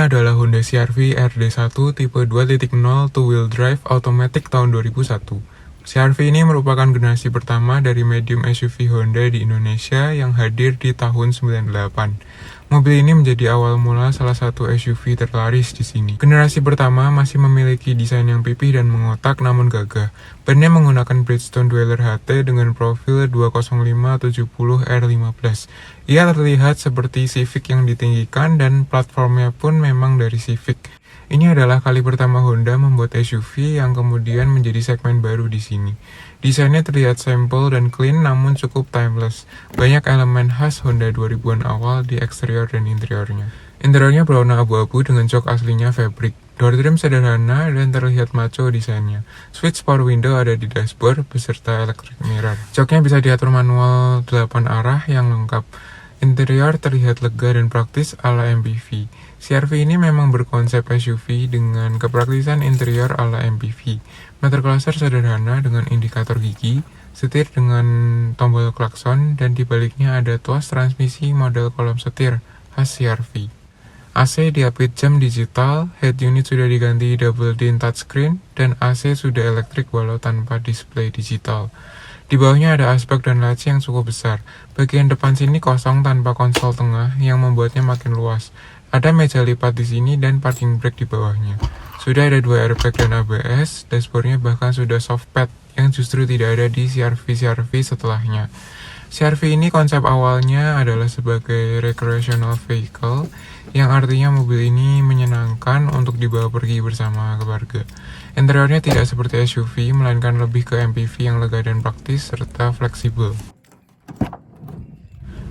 adalah Honda CR-V RD1 tipe 2.0 two-wheel drive automatic tahun 2001. CR-V ini merupakan generasi pertama dari medium SUV Honda di Indonesia yang hadir di tahun 98. Mobil ini menjadi awal mula salah satu SUV terlaris di sini. Generasi pertama masih memiliki desain yang pipih dan mengotak namun gagah. Bannya menggunakan Bridgestone Dweller HT dengan profil 205/70R15. Ia terlihat seperti Civic yang ditinggikan dan platformnya pun memang dari Civic. Ini adalah kali pertama Honda membuat SUV yang kemudian menjadi segmen baru di sini. Desainnya terlihat simple dan clean namun cukup timeless. Banyak elemen khas Honda 2000-an awal di eksterior dan interiornya. Interiornya berwarna abu-abu dengan jok aslinya fabric. Door trim sederhana dan terlihat maco desainnya. Switch power window ada di dashboard beserta electric mirror. Joknya bisa diatur manual 8 arah yang lengkap. Interior terlihat lega dan praktis ala MPV. CR-V ini memang berkonsep SUV dengan kepraktisan interior ala MPV. Meter cluster sederhana dengan indikator gigi, setir dengan tombol klakson, dan di baliknya ada tuas transmisi model kolom setir khas CR-V. AC diapit jam digital, head unit sudah diganti double din touchscreen, dan AC sudah elektrik walau tanpa display digital. Di bawahnya ada aspek dan laci yang cukup besar. Bagian depan sini kosong tanpa konsol tengah yang membuatnya makin luas. Ada meja lipat di sini dan parking brake di bawahnya. Sudah ada 2 airbag dan ABS, dashboardnya bahkan sudah soft pad yang justru tidak ada di CR-V setelahnya. CR-V ini konsep awalnya adalah sebagai recreational vehicle, yang artinya mobil ini menyenangkan untuk dibawa pergi bersama keluarga. Interiornya tidak seperti SUV, melainkan lebih ke MPV yang lega dan praktis serta fleksibel.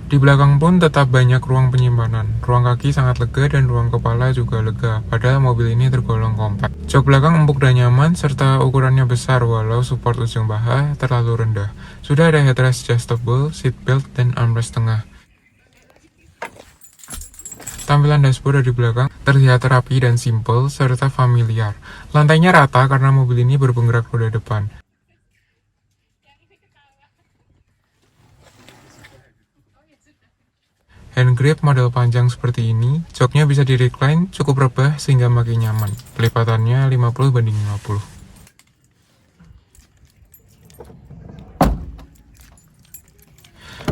Di belakang pun tetap banyak ruang penyimpanan. Ruang kaki sangat lega dan ruang kepala juga lega, padahal mobil ini tergolong kompak. Jok belakang empuk dan nyaman, serta ukurannya besar walau support ujung paha terlalu rendah. Sudah ada headrest adjustable, seat belt, dan armrest tengah. Tampilan dashboard dari belakang terlihat rapi dan simple, serta familiar. Lantainya rata karena mobil ini berpenggerak roda depan. Hand grip model panjang seperti ini, joknya bisa di recline, cukup rebah sehingga makin nyaman. Pelipatannya 50/50.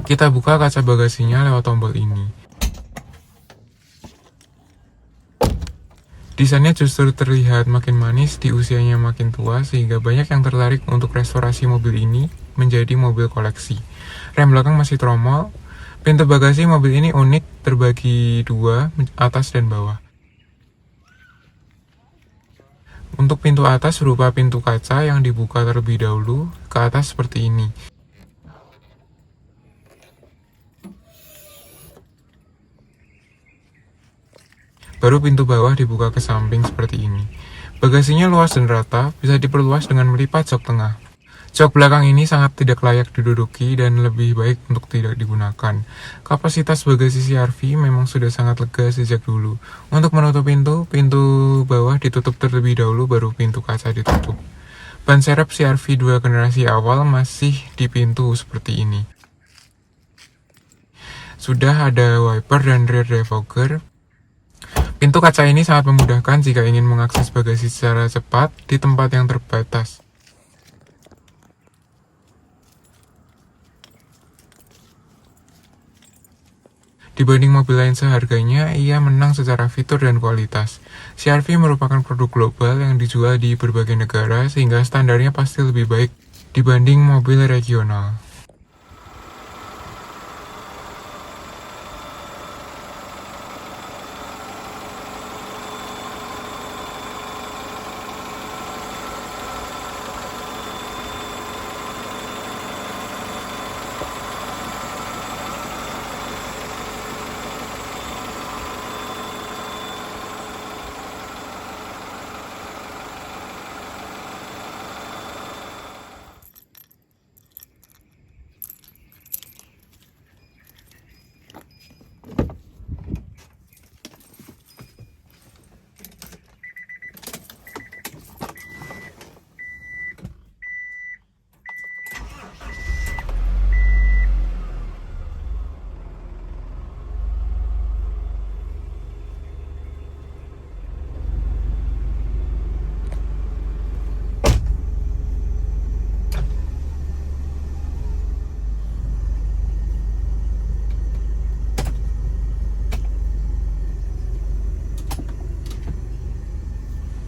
Kita buka kaca bagasinya lewat tombol ini. Desainnya justru terlihat makin manis di usianya makin tua sehingga banyak yang tertarik untuk restorasi mobil ini menjadi mobil koleksi. Rem belakang masih tromol. Pintu bagasi mobil ini unik, terbagi dua, atas dan bawah. Untuk pintu atas berupa pintu kaca yang dibuka terlebih dahulu ke atas seperti ini. Baru pintu bawah dibuka ke samping seperti ini. Bagasinya luas dan rata, bisa diperluas dengan melipat jok tengah. Jok belakang ini sangat tidak layak diduduki dan lebih baik untuk tidak digunakan. Kapasitas bagasi CR-V memang sudah sangat lega sejak dulu. Untuk menutup pintu bawah ditutup terlebih dahulu baru pintu kaca ditutup. Ban serep CR-V 2 generasi awal masih di pintu seperti ini. Sudah ada wiper dan rear defogger. Pintu kaca ini sangat memudahkan jika ingin mengakses bagasi secara cepat di tempat yang terbatas. Dibanding mobil lain seharganya, ia menang secara fitur dan kualitas. CR-V merupakan produk global yang dijual di berbagai negara sehingga standarnya pasti lebih baik dibanding mobil regional.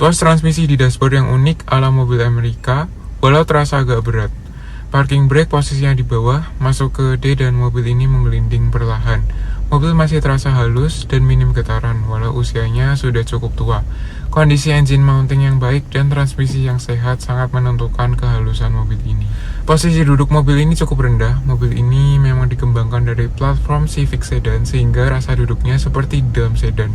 Tuas transmisi di dashboard yang unik ala mobil Amerika, walau terasa agak berat. Parking brake posisinya di bawah, masuk ke D dan mobil ini menggelinding perlahan. Mobil masih terasa halus dan minim getaran, walau usianya sudah cukup tua. Kondisi engine mounting yang baik dan transmisi yang sehat sangat menentukan kehalusan mobil ini. Posisi duduk mobil ini cukup rendah. Mobil ini memang dikembangkan dari platform Civic Sedan sehingga rasa duduknya seperti dalam sedan.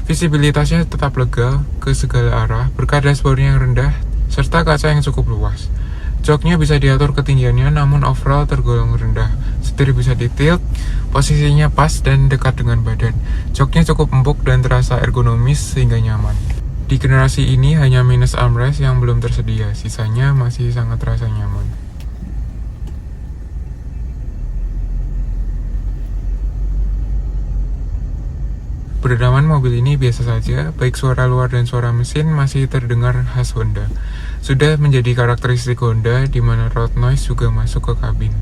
Visibilitasnya tetap lega ke segala arah berkat dashboardnya yang rendah serta kaca yang cukup luas. Joknya bisa diatur ketinggiannya namun overall tergolong rendah. Setir bisa ditilt, posisinya pas dan dekat dengan badan. Joknya cukup empuk dan terasa ergonomis sehingga nyaman. Di generasi ini hanya minus armrest yang belum tersedia, sisanya masih sangat terasa nyaman. Peredaman mobil ini biasa saja, baik suara luar dan suara mesin masih terdengar khas Honda. Sudah menjadi karakteristik Honda, di mana road noise juga masuk ke kabin.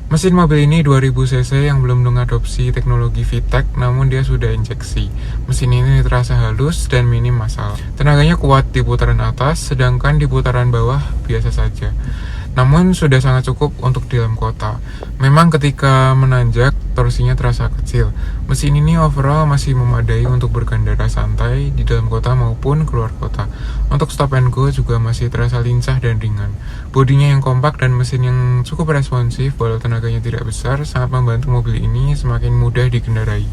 Mesin mobil ini 2000 cc yang belum mengadopsi teknologi VTEC, namun dia sudah injeksi. Mesin ini terasa halus dan minim masalah. Tenaganya kuat di putaran atas, sedangkan di putaran bawah biasa saja. Namun sudah sangat cukup untuk di dalam kota. Memang ketika menanjak, torsinya terasa kecil. Mesin ini overall masih memadai untuk berkendara santai di dalam kota maupun keluar kota. Untuk stop and go juga masih terasa lincah dan ringan. Bodinya yang kompak dan mesin yang cukup responsif, walau tenaganya tidak besar, sangat membantu mobil ini semakin mudah dikendarai.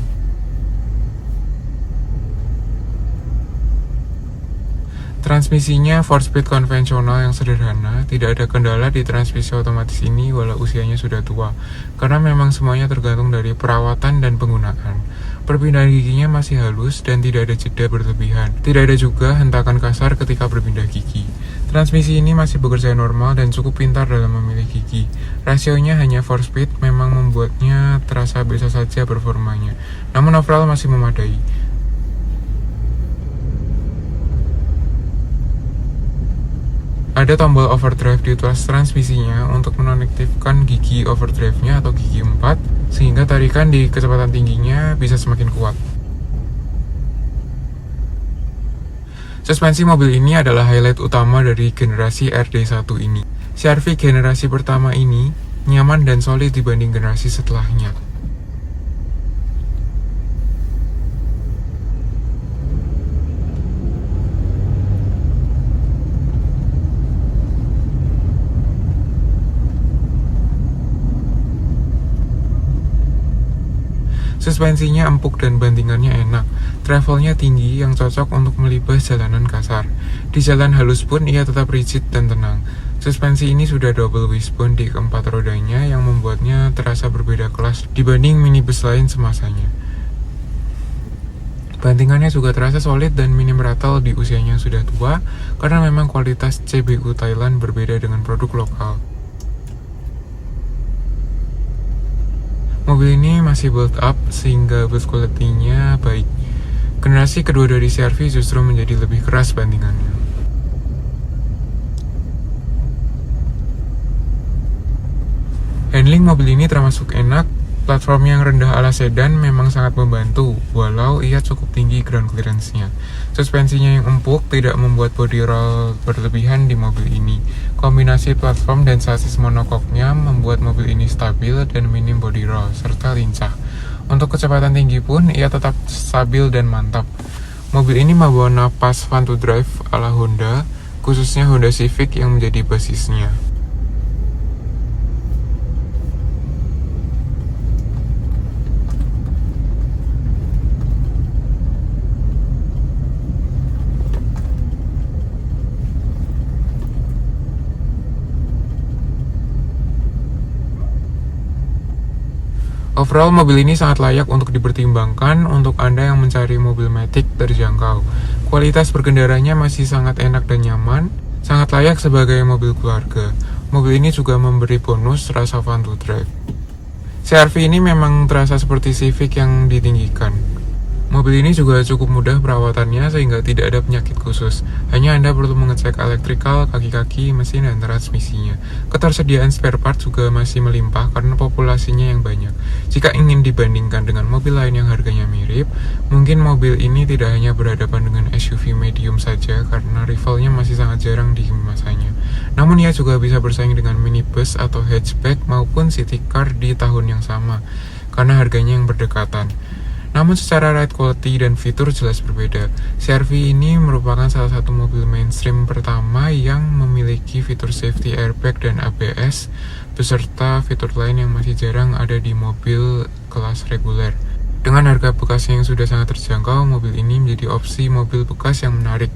Transmisinya 4-speed konvensional yang sederhana, tidak ada kendala di transmisi otomatis ini walau usianya sudah tua, karena memang semuanya tergantung dari perawatan dan penggunaan. Perpindahan giginya masih halus dan tidak ada jeda berlebihan. Tidak ada juga hentakan kasar ketika berpindah gigi. Transmisi ini masih bekerja normal dan cukup pintar dalam memilih gigi. Rasionya hanya 4-speed memang membuatnya terasa biasa saja performanya, namun overall masih memadai. Ada tombol overdrive di tuas transmisinya untuk menonaktifkan gigi overdrive-nya atau gigi 4, sehingga tarikan di kecepatan tingginya bisa semakin kuat. Suspensi mobil ini adalah highlight utama dari generasi RD1 ini. CR-V generasi pertama ini nyaman dan solid dibanding generasi setelahnya. Suspensinya empuk dan bantingannya enak. Travelnya tinggi yang cocok untuk melibas jalanan kasar. Di jalan halus pun ia tetap rigid dan tenang. Suspensi ini sudah double wishbone di keempat rodanya yang membuatnya terasa berbeda kelas dibanding minibus lain semasanya. Bantingannya juga terasa solid dan minim rattle di usianya yang sudah tua, karena memang kualitas CBU Thailand berbeda dengan produk lokal. Mobil ini masih build up sehingga build quality-nya baik. Generasi kedua dari CR-V justru menjadi lebih keras bandingannya. Handling mobil ini termasuk enak. Platform yang rendah ala sedan memang sangat membantu, walau ia cukup tinggi ground clearance-nya. Suspensinya yang empuk tidak membuat body roll berlebihan di mobil ini. Kombinasi platform dan sasis monokoknya membuat mobil ini stabil dan minim body roll, serta lincah. Untuk kecepatan tinggi pun, ia tetap stabil dan mantap. Mobil ini membawa napas fun to drive ala Honda, khususnya Honda Civic yang menjadi basisnya. Overall, mobil ini sangat layak untuk dipertimbangkan untuk Anda yang mencari mobil matic terjangkau. Kualitas berkendaranya masih sangat enak dan nyaman, sangat layak sebagai mobil keluarga. Mobil ini juga memberi bonus rasa fun to drive. CR-V ini memang terasa seperti Civic yang ditinggikan. Mobil ini juga cukup mudah perawatannya sehingga tidak ada penyakit khusus. Hanya Anda perlu mengecek elektrikal, kaki-kaki, mesin, dan transmisinya. Ketersediaan spare part juga masih melimpah karena populasinya yang banyak. Jika ingin dibandingkan dengan mobil lain yang harganya mirip, mungkin mobil ini tidak hanya berhadapan dengan SUV medium saja karena rivalnya masih sangat jarang di masanya. Namun ia juga bisa bersaing dengan minibus atau hatchback maupun city car di tahun yang sama karena harganya yang berdekatan. Namun secara ride quality dan fitur jelas berbeda. CR-V ini merupakan salah satu mobil mainstream pertama yang memiliki fitur safety airbag dan ABS, beserta fitur lain yang masih jarang ada di mobil kelas reguler. Dengan harga bekasnya yang sudah sangat terjangkau, mobil ini menjadi opsi mobil bekas yang menarik.